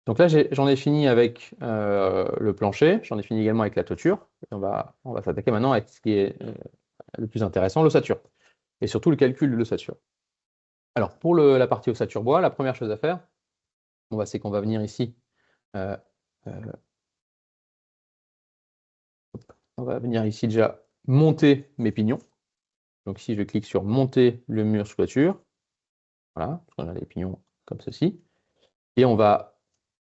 Donc là, j'en ai fini avec le plancher, j'en ai fini également avec la toiture. Et on va s'attaquer maintenant avec ce qui est le plus intéressant, l'ossature. Et surtout le calcul de l'ossature. Alors, pour la partie ossature bois, la première chose à faire, c'est qu'on va venir ici. euh, euh, on va venir ici déjà monter mes pignons. Donc ici, je clique sur monter le mur sous toiture. Voilà, on a les pignons comme ceci. Et on va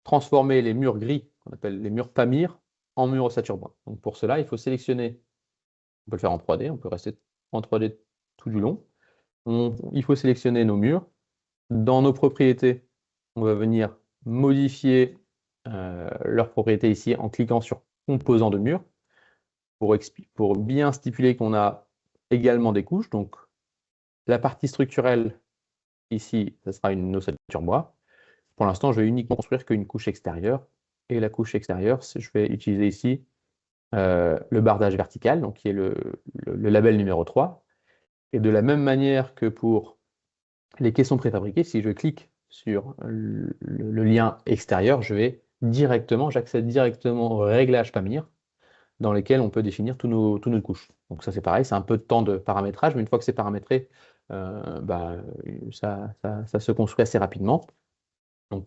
transformer les murs gris, qu'on appelle les murs Pamir, en murs ossature bois. Donc pour cela, il faut sélectionner, on peut le faire en 3D, on peut rester en 3D tout du long. Il faut sélectionner nos murs. Dans nos propriétés, on va venir modifier leurs propriétés ici en cliquant sur composants de mur pour bien stipuler qu'on a également des couches. Donc la partie structurelle, ici, ce sera une ossature bois. Pour l'instant, je vais uniquement construire qu'une couche extérieure. Et la couche extérieure, je vais utiliser ici le bardage vertical, donc qui est le label numéro 3. Et de la même manière que pour les caissons préfabriqués, si je clique sur le lien extérieur, j'accède directement au réglage Pamir, dans lesquels on peut définir toutes nos couches. Donc ça c'est pareil, c'est un peu de temps de paramétrage, mais une fois que c'est paramétré, ça se construit assez rapidement. Donc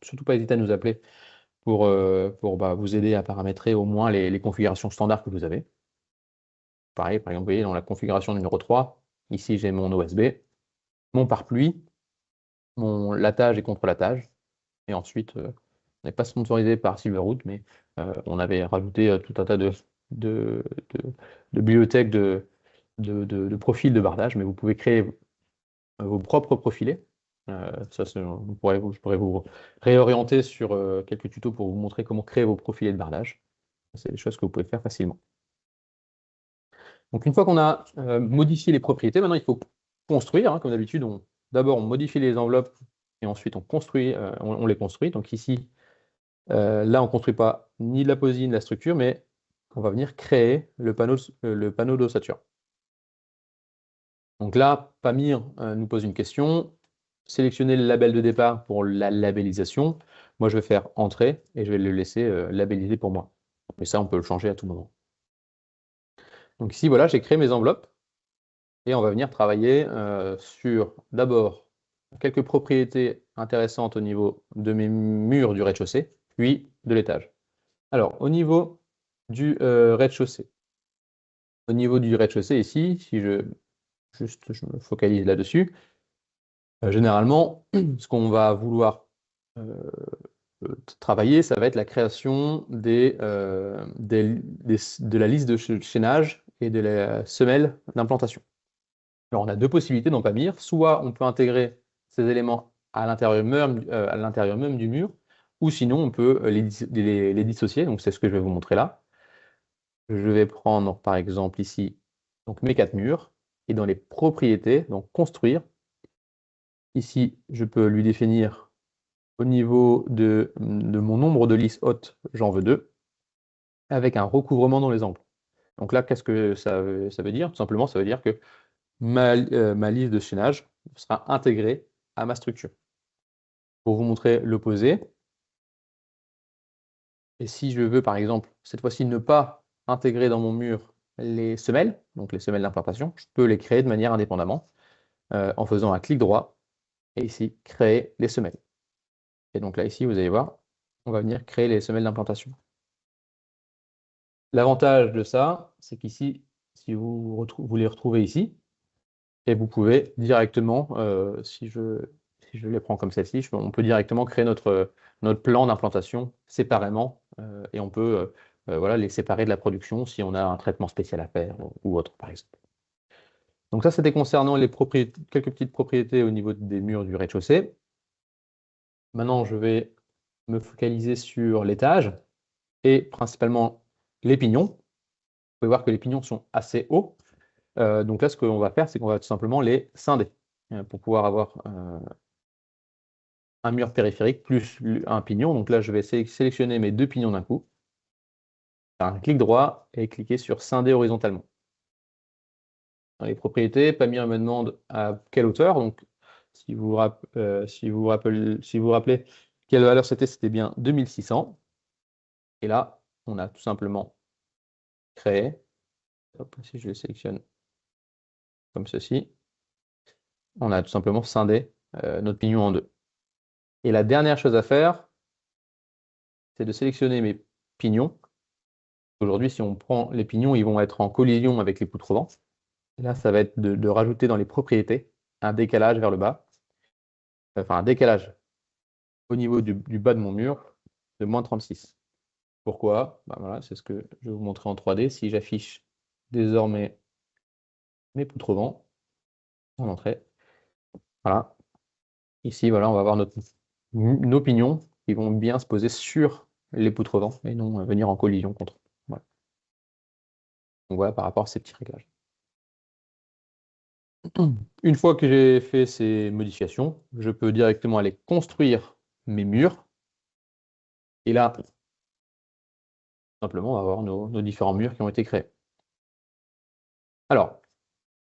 surtout pas hésiter à nous appeler pour vous aider à paramétrer au moins les configurations standards que vous avez. Pareil, par exemple, vous voyez dans la configuration numéro 3, ici j'ai mon OSB, mon pare-pluie, mon latage et contre-latage. Et ensuite, on n'est pas sponsorisé par Silverwood, mais on avait rajouté tout un tas de, de- de bibliothèques de profils de bardage, mais vous pouvez créer vos propres profilés. Je pourrais vous réorienter sur quelques tutos pour vous montrer comment créer vos profilés de bardage. C'est des choses que vous pouvez faire facilement. Donc une fois qu'on a modifié les propriétés, maintenant il faut construire, hein, comme d'habitude. D'abord on modifie les enveloppes et ensuite on construit, on les construit. Donc ici, là on ne construit pas ni la posie ni la structure, mais on va venir créer le panneau d'ossature. Donc là, Pamir nous pose une question. Sélectionnez le label de départ pour la labellisation. Moi je vais faire entrée et je vais le laisser labelliser pour moi. Mais ça on peut le changer à tout moment. Donc ici voilà, j'ai créé mes enveloppes. Et on va venir travailler sur d'abord quelques propriétés intéressantes au niveau de mes murs du rez-de-chaussée, puis de l'étage. Alors, au niveau du rez-de-chaussée. Au niveau du rez-de-chaussée, ici, si je me focalise là-dessus, généralement, ce qu'on va vouloir travailler, ça va être la création de la liste de chaînage et de la semelle d'implantation. Alors, on a deux possibilités dans Pamir. Soit on peut intégrer ces éléments à l'intérieur même du mur, ou sinon on peut les dissocier. Donc, c'est ce que je vais vous montrer là. Je vais prendre par exemple ici donc, mes 4 murs, et dans les propriétés, donc construire, ici je peux lui définir au niveau de mon nombre de lisses hautes, j'en veux 2, avec un recouvrement dans les angles. Donc là, qu'est-ce que ça veut dire? Tout simplement, ça veut dire que ma liste de chaînage sera intégrée à ma structure. Pour vous montrer l'opposé, et si je veux par exemple cette fois-ci ne pas intégrer dans mon mur les semelles, donc les semelles d'implantation, je peux les créer de manière indépendamment en faisant un clic droit et ici créer les semelles. Et donc là ici vous allez voir, on va venir créer les semelles d'implantation. L'avantage de ça, c'est qu'ici, si vous les retrouvez ici, et vous pouvez directement, si je les prends comme celle-ci, on peut directement créer notre plan d'implantation séparément et on peut voilà, les séparer de la production si on a un traitement spécial à faire ou autre, par exemple. Donc ça, c'était concernant quelques petites propriétés au niveau des murs du rez-de-chaussée. Maintenant, je vais me focaliser sur l'étage et principalement les pignons. Vous pouvez voir que les pignons sont assez hauts. Donc là, ce qu'on va faire, c'est qu'on va tout simplement les scinder pour pouvoir avoir un mur périphérique plus un pignon. Donc là, je vais sélectionner mes 2 pignons d'un coup, faire un clic droit et cliquer sur scinder horizontalement. Dans les propriétés, Pamir me demande à quelle hauteur. Donc, si vous vous rappelez, quelle valeur c'était? C'était bien 2600. Et là, on a tout simplement créé. Hop, si je le sélectionne comme ceci, on a tout simplement scindé notre pignon en deux. Et la dernière chose à faire, c'est de sélectionner mes pignons. Aujourd'hui, si on prend les pignons, ils vont être en collision avec les poutres vent. Et là, ça va être de rajouter dans les propriétés un décalage vers le bas. Enfin, un décalage au niveau du bas de mon mur de moins 36. Pourquoi? Ben voilà, c'est ce que je vais vous montrer en 3D. Si j'affiche désormais mes poutres vent en entrée, voilà. Ici, voilà, on va avoir nos pignons qui vont bien se poser sur les poutres vent et non venir en collision contre. Voilà. Donc voilà par rapport à ces petits réglages. Une fois que j'ai fait ces modifications, je peux directement aller construire mes murs. Et là, simplement, on va avoir nos différents murs qui ont été créés. Alors,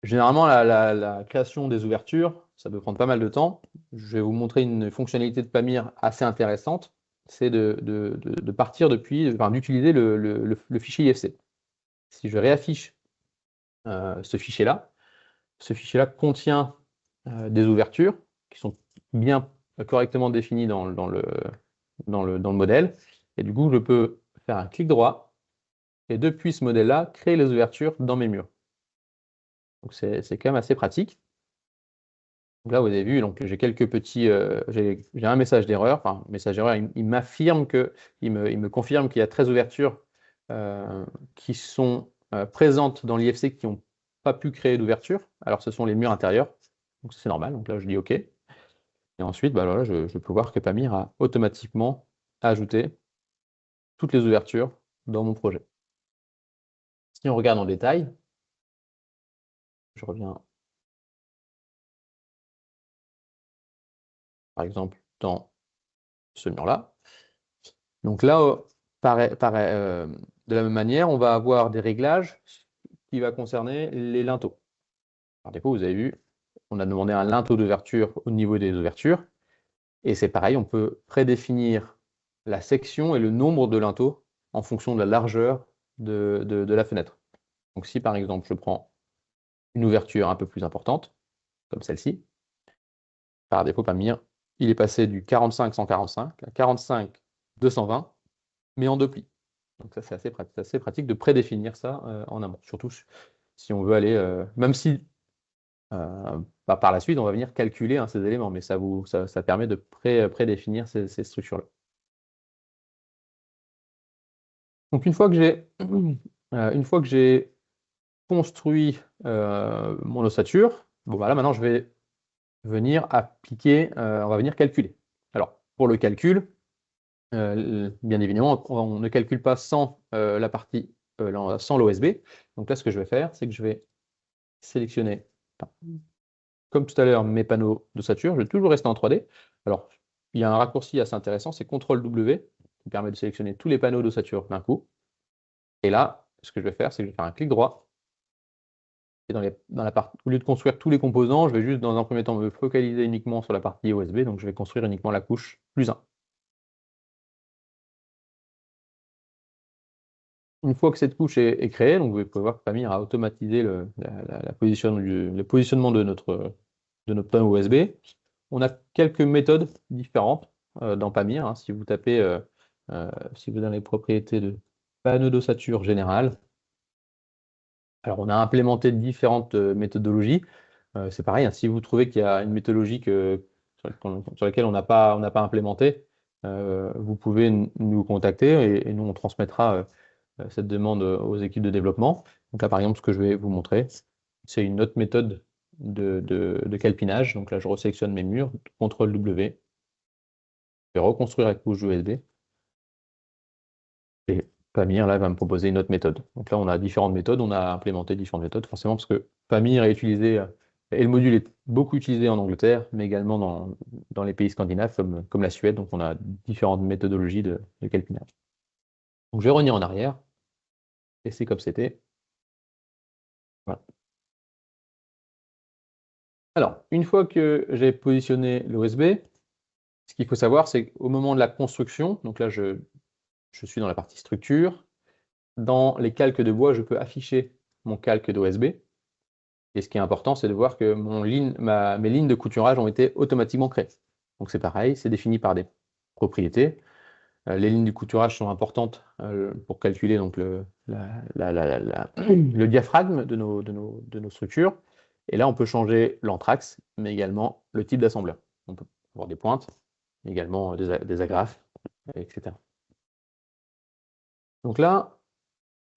généralement, la création des ouvertures, ça peut prendre pas mal de temps. Je vais vous montrer une fonctionnalité de Pamir assez intéressante. C'est de partir depuis, enfin, d'utiliser le fichier IFC. Si je réaffiche ce fichier-là contient des ouvertures qui sont bien correctement définies dans le modèle. Et du coup, je peux faire un clic droit et depuis ce modèle-là, créer les ouvertures dans mes murs. Donc c'est quand même assez pratique. Donc là, vous avez vu, donc j'ai quelques petits, j'ai un message d'erreur. Enfin, message d'erreur, il m'affirme il me confirme qu'il y a 13 ouvertures qui sont présentes dans l'IFC qui n'ont pas pu créer d'ouverture. Alors, ce sont les murs intérieurs. Donc c'est normal. Donc là, je dis OK. Et ensuite, bah, voilà, je peux voir que Pamir a automatiquement ajouté toutes les ouvertures dans mon projet. Si on regarde en détail, je reviens par exemple dans ce mur-là. Donc là, de la même manière, on va avoir des réglages qui vont concerner les linteaux. Par défaut, vous avez vu, on a demandé un linteau d'ouverture au niveau des ouvertures. Et c'est pareil, on peut prédéfinir la section et le nombre de linteaux en fonction de la largeur de la fenêtre. Donc si par exemple je prends une ouverture un peu plus importante, comme celle-ci, par défaut Pamir, il est passé du 45-145 à 45-220, mais en deux plis. Donc ça c'est assez pratique de prédéfinir ça en amont, surtout si on veut aller, même si par la suite on va venir calculer ces éléments, mais ça permet de prédéfinir ces structures-là. Donc une fois que j'ai construit mon ossature, bon, bah là maintenant je vais venir appliquer, on va venir calculer. Alors pour le calcul, bien évidemment, on ne calcule pas sans la partie, sans l'OSB. Donc là, ce que je vais faire, c'est que je vais sélectionner, comme tout à l'heure, mes panneaux d'ossature. Je vais toujours rester en 3D. Alors, il y a un raccourci assez intéressant, c'est CTRL-W, qui permet de sélectionner tous les panneaux d'ossature d'un coup. Et là, ce que je vais faire, c'est que je vais faire un clic droit. Et au lieu de construire tous les composants, je vais juste, dans un premier temps, me focaliser uniquement sur la partie OSB. Donc, je vais construire uniquement la couche +1. Une fois que cette couche est créée, donc vous pouvez voir que Pamir a automatisé le positionnement de notre panneau USB. On a quelques méthodes différentes dans Pamir. Si vous tapez, si vous avez les propriétés de panneau d'ossature générale, alors on a implémenté différentes méthodologies. C'est pareil, si vous trouvez qu'il y a une méthodologie sur laquelle on n'a pas implémenté, vous pouvez nous contacter et nous on transmettra cette demande aux équipes de développement. Donc là, par exemple, ce que je vais vous montrer, c'est une autre méthode de calpinage. Donc là, je resélectionne mes murs, CTRL-W, je vais reconstruire la couche USB. Et Pamir, là, va me proposer une autre méthode. Donc là, on a différentes méthodes, on a implémenté différentes méthodes, forcément, parce que Pamir est utilisé, et le module est beaucoup utilisé en Angleterre, mais également dans les pays scandinaves, comme la Suède. Donc on a différentes méthodologies de calpinage. Donc je vais revenir en arrière. Et c'est comme c'était. Voilà. Alors, une fois que j'ai positionné l'OSB, Ce qu'il faut savoir, c'est qu'au moment de la construction, donc là, je suis dans la partie structure. Dans les calques de bois, je peux afficher mon calque d'OSB. Et ce qui est important, c'est de voir que mes lignes de couturage ont été automatiquement créées. Donc c'est pareil, c'est défini par des propriétés. Les lignes de couturage sont importantes pour calculer donc, le diaphragme de nos structures. Et là, on peut changer l'anthrax, mais également le type d'assembleur. On peut avoir des pointes, également des agrafes, etc. Donc là,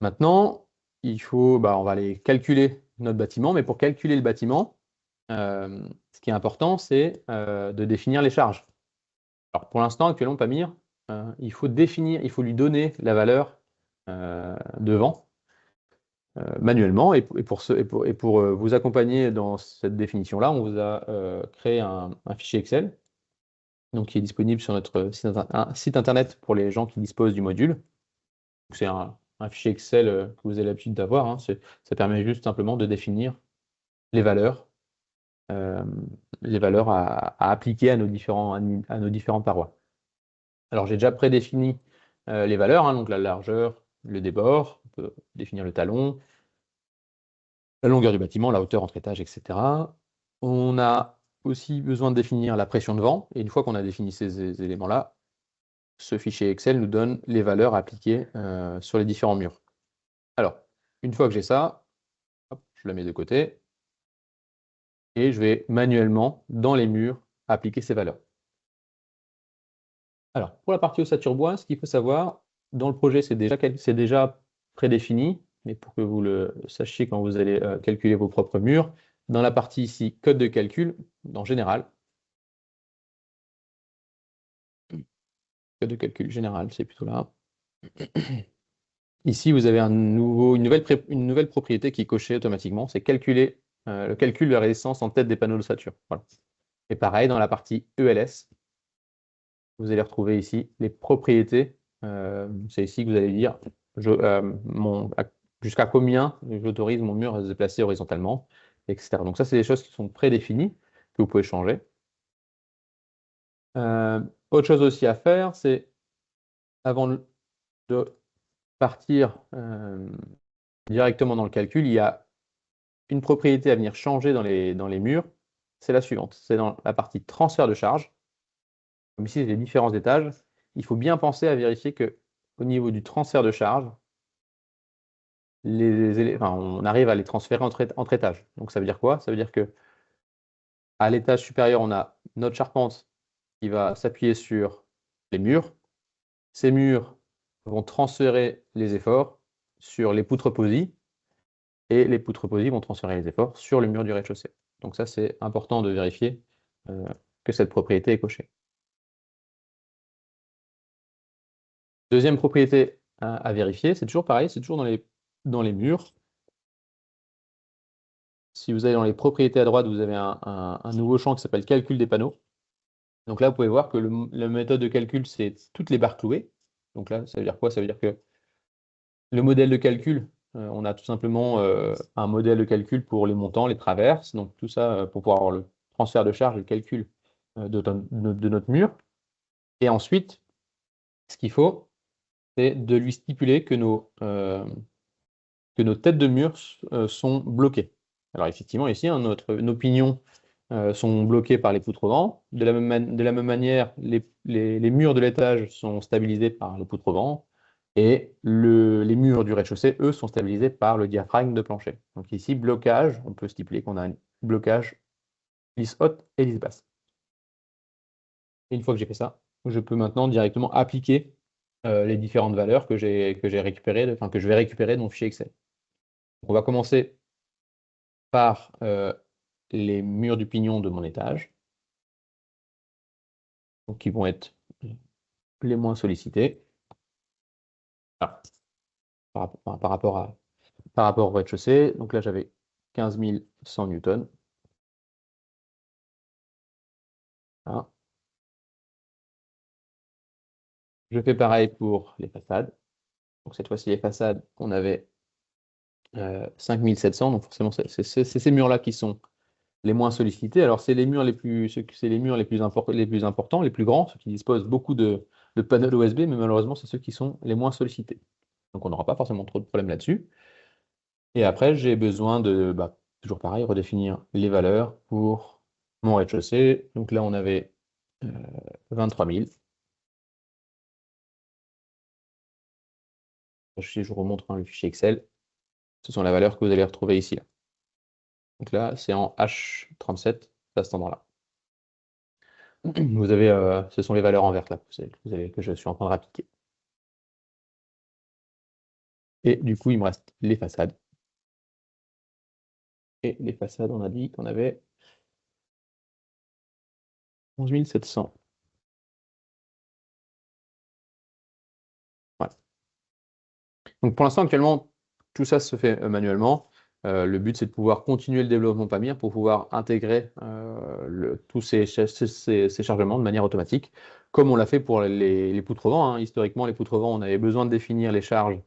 maintenant, on va aller calculer notre bâtiment, mais pour calculer le bâtiment, ce qui est important, c'est de définir les charges. Alors pour l'instant, actuellement, Pamir, il faut lui donner la valeur de vent manuellement. Et pour vous accompagner dans cette définition-là, on vous a créé un fichier Excel donc, qui est disponible sur notre site internet pour les gens qui disposent du module. C'est un fichier Excel que vous avez l'habitude d'avoir. Hein. Ça permet juste simplement de définir les valeurs à appliquer à nos différentes parois. Alors, j'ai déjà prédéfini les valeurs, hein, donc la largeur, le débord, on peut définir le talon, la longueur du bâtiment, la hauteur entre étages, etc. On a aussi besoin de définir la pression de vent, et une fois qu'on a défini ces éléments-là, ce fichier Excel nous donne les valeurs appliquées sur les différents murs. Alors, une fois que j'ai ça, hop, je la mets de côté, et je vais manuellement, dans les murs, appliquer ces valeurs. Alors, pour la partie ossature bois, ce qu'il faut savoir, dans le projet, c'est déjà prédéfini, mais pour que vous le sachiez quand vous allez calculer vos propres murs, dans la partie ici, code de calcul, en général, code de calcul général, c'est plutôt là. Ici, vous avez une nouvelle propriété qui est cochée automatiquement, c'est calculer le calcul de la résistance en tête des panneaux d'ossature. Voilà. Et pareil, dans la partie ELS, vous allez retrouver ici les propriétés. C'est ici que vous allez dire jusqu'à combien j'autorise mon mur à se déplacer horizontalement, etc. Donc ça, c'est des choses qui sont prédéfinies, que vous pouvez changer. Autre chose aussi à faire, c'est avant de partir directement dans le calcul, il y a une propriété à venir changer dans les murs, c'est la suivante. C'est dans la partie transfert de charge. Comme ici, les différents étages, il faut bien penser à vérifier qu'au niveau du transfert de charge, on arrive à les transférer entre étages. Donc ça veut dire quoi? Ça veut dire que à l'étage supérieur, on a notre charpente qui va s'appuyer sur les murs. Ces murs vont transférer les efforts sur les poutres posies, et les poutres posies vont transférer les efforts sur le mur du rez-de-chaussée. Donc ça, c'est important de vérifier que cette propriété est cochée. Deuxième propriété à vérifier, c'est toujours pareil, c'est toujours dans les murs. Si vous allez dans les propriétés à droite, vous avez un nouveau champ qui s'appelle calcul des panneaux. Donc là, vous pouvez voir que la méthode de calcul, c'est toutes les barres clouées. Donc là, ça veut dire quoi? Ça veut dire que le modèle de calcul, on a tout simplement un modèle de calcul pour les montants, les traverses, donc tout ça pour pouvoir avoir le transfert de charge et le calcul de notre mur. Et ensuite, ce qu'il faut, c'est de lui stipuler que nos têtes de mur sont bloquées. Alors effectivement, ici, hein, nos pignons sont bloqués par les poutres au vent. De la même manière, les murs de l'étage sont stabilisés par les poutres au vent. Et les murs du rez-de-chaussée, eux, sont stabilisés par le diaphragme de plancher. Donc ici, blocage, on peut stipuler qu'on a un blocage lisse haute et lisse basse. Et une fois que j'ai fait ça, je peux maintenant directement appliquer les différentes valeurs que je vais récupérer de mon fichier Excel. On va commencer par les murs du pignon de mon étage, donc qui vont être les moins sollicités. Ah. Par rapport au rez-de-chaussée. Donc là, j'avais 15 100 newtons. Voilà. Je fais pareil pour les façades. Donc cette fois-ci, les façades, on avait 5700. Donc forcément, c'est ces murs-là qui sont les moins sollicités. Alors, c'est les murs les plus, c'est les murs les plus importants, les plus grands, ceux qui disposent beaucoup de panneaux OSB, mais malheureusement, c'est ceux qui sont les moins sollicités. Donc, on n'aura pas forcément trop de problèmes là-dessus. Et après, j'ai besoin de, toujours pareil, redéfinir les valeurs pour mon rez-de-chaussée. Donc là, on avait 23 000. Si je remonte le fichier Excel, ce sont les valeurs que vous allez retrouver ici. Là. Donc là, c'est en H37 à cet endroit-là. Vous avez, ce sont les valeurs en vert là, que je suis en train de rappliquer. Et du coup, il me reste les façades. Et les façades, on a dit qu'on avait 11 700. Voilà. Donc pour l'instant, actuellement, tout ça se fait manuellement. Le but, c'est de pouvoir continuer le développement Pamir pour pouvoir intégrer tous ces chargements de manière automatique, comme on l'a fait pour les poutres au vent. Hein. Historiquement, les poutres au vent, on avait besoin de définir les charges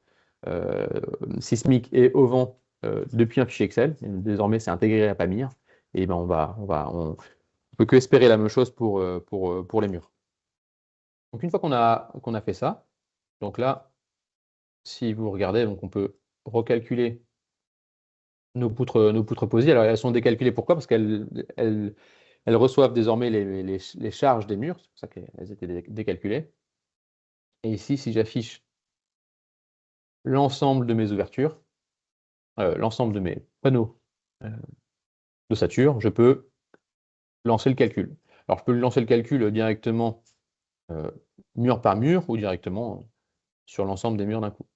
sismiques et au vent depuis un fichier Excel. Et désormais, c'est intégré à Pamir. Et ben, on peut que espérer la même chose pour les murs. Donc une fois qu'on a fait ça, donc là, si vous regardez, donc on peut recalculer nos poutres posées. Alors elles sont décalculées, pourquoi? Parce qu'elles reçoivent désormais les charges des murs, c'est pour ça qu'elles étaient décalculées. Et ici, si j'affiche l'ensemble de mes ouvertures, l'ensemble de mes panneaux d'ossature, je peux lancer le calcul. Alors je peux lancer le calcul directement mur par mur ou directement sur l'ensemble des murs d'un coup.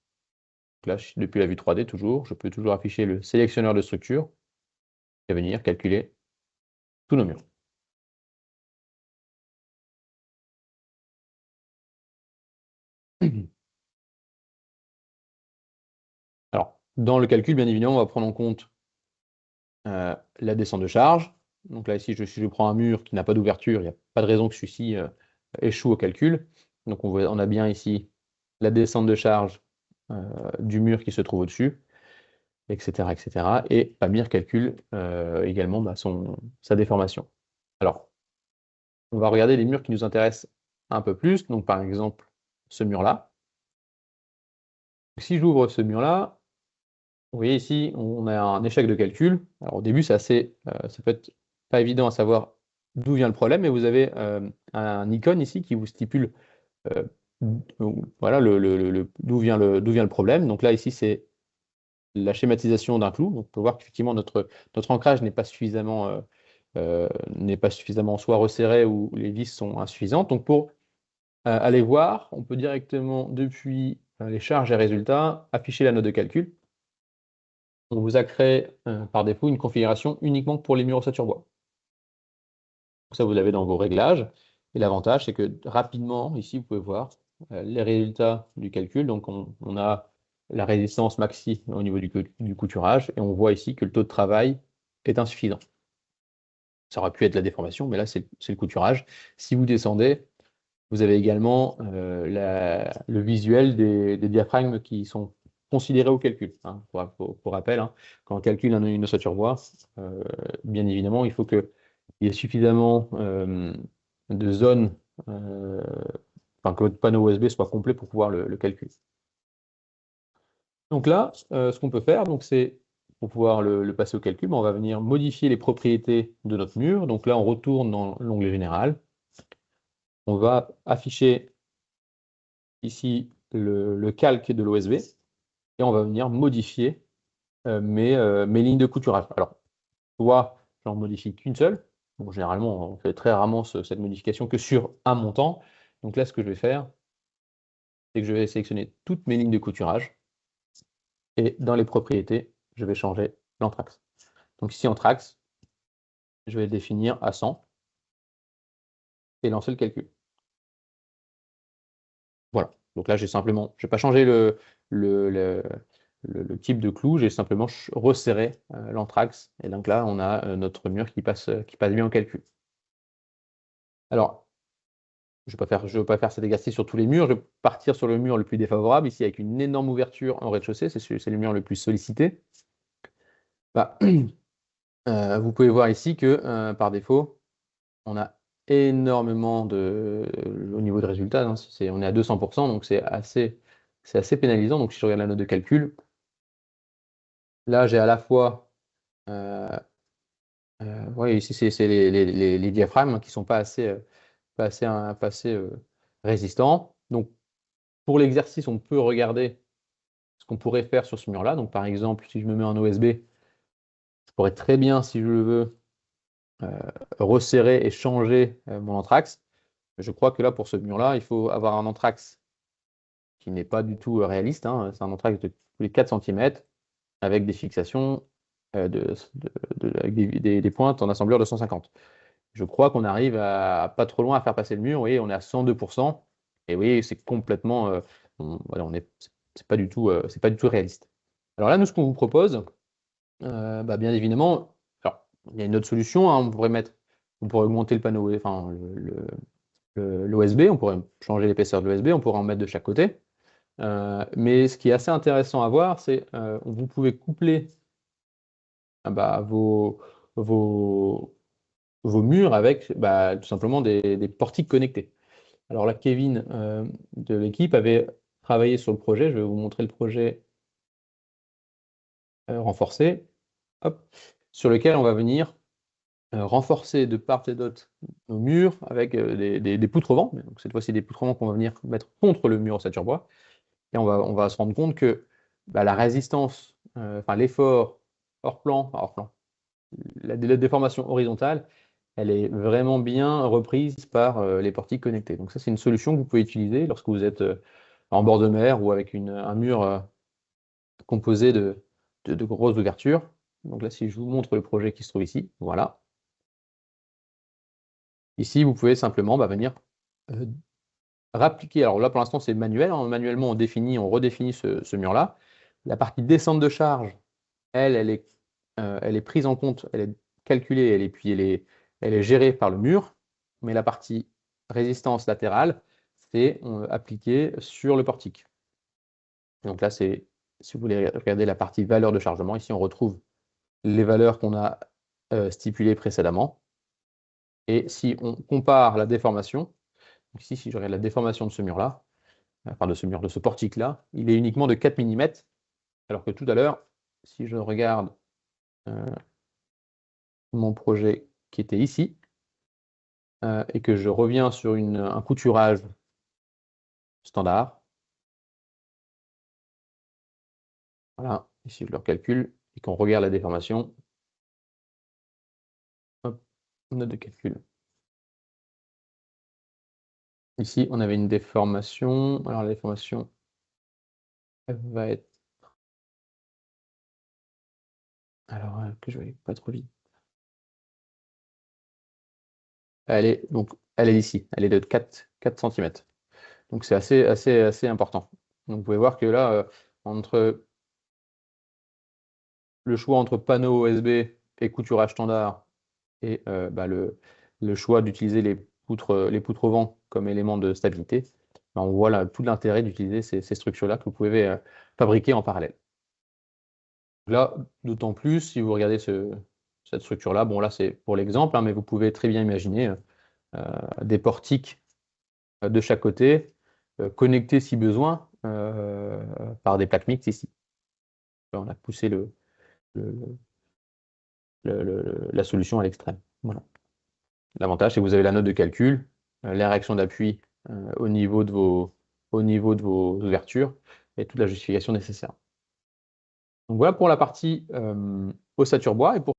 Donc là, depuis la vue 3D, je peux toujours afficher le sélectionneur de structure et venir calculer tous nos murs. Alors, dans le calcul, bien évidemment, on va prendre en compte la descente de charge. Donc là, ici, si je prends un mur qui n'a pas d'ouverture, il n'y a pas de raison que celui-ci échoue au calcul. Donc on a bien ici la descente de charge du mur qui se trouve au-dessus, etc., etc. Et Pamir calcule également sa déformation. Alors, on va regarder les murs qui nous intéressent un peu plus. Donc par exemple, ce mur-là. Si j'ouvre ce mur-là, vous voyez ici, on a un échec de calcul. Alors au début, ça peut être pas évident à savoir d'où vient le problème, mais vous avez un icône ici qui vous stipule voilà, d'où vient le problème. Donc là, ici, c'est la schématisation d'un clou. Donc on peut voir qu'effectivement, notre ancrage n'est pas suffisamment soit resserré ou les vis sont insuffisantes. Donc pour aller voir, on peut directement, depuis les charges et résultats, afficher la note de calcul. On vous a créé par défaut une configuration uniquement pour les murs ossature bois. Ça, vous l'avez dans vos réglages. Et l'avantage, c'est que rapidement, ici, vous pouvez voir les résultats du calcul. Donc, on a la résistance maxi au niveau du couturage. Et on voit ici que le taux de travail est insuffisant. Ça aurait pu être la déformation, mais là, c'est le couturage. Si vous descendez, vous avez également le visuel des diaphragmes qui sont considérés au calcul. Hein. Pour rappel, hein, quand on calcule une ossature bois, bien évidemment, il faut qu'il y ait suffisamment de zones, que votre panneau USB soit complet pour pouvoir le calculer. Donc là, ce qu'on peut faire, c'est pour pouvoir le passer au calcul, on va venir modifier les propriétés de notre mur. Donc là, on retourne dans l'onglet général. On va afficher ici le calque de l'OSB et on va venir modifier mes lignes de couturage. Alors, soit j'en modifie qu'une seule. Bon, généralement, on fait très rarement cette modification que sur un montant. Donc là, ce que je vais faire, c'est que je vais sélectionner toutes mes lignes de couturage et dans les propriétés, je vais changer l'anthrax. Donc ici, anthrax, je vais le définir à 100 et lancer le calcul. Voilà. Donc là, je n'ai pas changé le type de clou, j'ai simplement resserré l'anthrax. Et donc là, on a notre mur qui passe bien au calcul. Alors, je ne vais pas faire cet exercice sur tous les murs, je vais partir sur le mur le plus défavorable, ici avec une énorme ouverture en rez-de-chaussée, c'est le mur le plus sollicité. vous pouvez voir ici que par défaut, on a énormément au niveau de résultats, hein, on est à 200%, donc c'est assez pénalisant. Donc si je regarde la note de calcul, là j'ai à la fois, ouais, ici c'est les diaphragmes, hein, qui ne sont pas assez résistants. Donc pour l'exercice, on peut regarder ce qu'on pourrait faire sur ce mur-là. Donc par exemple, si je me mets en OSB, je pourrais très bien, si je le veux, resserrer et changer mon anthrax. Je crois que là, pour ce mur-là, il faut avoir un anthrax qui n'est pas du tout réaliste, hein. C'est un anthrax de tous les 4 cm avec des fixations avec des pointes en assembleur de 150. Je crois qu'on arrive à pas trop loin à faire passer le mur. Vous voyez, on est à 102%. Et vous voyez, c'est complètement. Voilà, c'est pas du tout réaliste. Alors là, nous, ce qu'on vous propose, bien évidemment, alors, il y a une autre solution, hein. On pourrait augmenter le panneau, enfin, l'OSB, on pourrait changer l'épaisseur de l'OSB, on pourrait en mettre de chaque côté. Mais ce qui est assez intéressant à voir, c'est vous pouvez coupler vos murs avec tout simplement des portiques connectés. Alors là, Kevin de l'équipe avait travaillé sur le projet. Je vais vous montrer le projet renforcé, hop, sur lequel on va venir renforcer de part et d'autre nos murs avec des poutres au vent. Donc cette fois-ci, des poutres au vent qu'on va venir mettre contre le mur ossature bois. Et on va se rendre compte que la résistance, l'effort hors plan, la déformation horizontale, elle est vraiment bien reprise par les portiques connectés. Donc ça, c'est une solution que vous pouvez utiliser lorsque vous êtes en bord de mer ou avec un mur composé de grosses ouvertures. Donc là, si je vous montre le projet qui se trouve ici, voilà. Ici, vous pouvez simplement venir rappliquer. Alors là, pour l'instant, c'est manuel, hein. Manuellement, on redéfinit ce mur-là. La partie descente de charge, elle est prise en compte, elle est calculée, puis elle est gérée par le mur. Mais la partie résistance latérale, c'est appliqué sur le portique. Donc là, si vous voulez regarder la partie valeur de chargement, ici, on retrouve les valeurs qu'on a stipulées précédemment. Et si on compare la déformation, donc ici, si je regarde la déformation de ce mur-là, de ce portique-là, il est uniquement de 4 mm, alors que tout à l'heure, si je regarde mon projet qui était ici, et que je reviens sur un couturage standard, voilà, ici je le recalcule, et qu'on regarde la déformation, hop, note de calcul. Ici, on avait une déformation, alors la déformation, elle va être... Alors, que je ne vais pas trop vite. Elle est ici, elle est de 4 cm. Donc c'est assez important. Donc vous pouvez voir que là, entre le choix entre panneau OSB et couturage standard et le choix d'utiliser les poutres au vent comme élément de stabilité, on voit là tout l'intérêt d'utiliser ces structures-là que vous pouvez fabriquer en parallèle. Là, d'autant plus, si vous regardez cette structure-là, bon là c'est pour l'exemple, hein, mais vous pouvez très bien imaginer des portiques de chaque côté, connectés si besoin par des plaques mixtes ici. Là, on a poussé la solution à l'extrême. Voilà. L'avantage, c'est que vous avez la note de calcul, la réaction d'appui au niveau de vos ouvertures et toute la justification nécessaire. Donc voilà pour la partie ossature bois. Et pour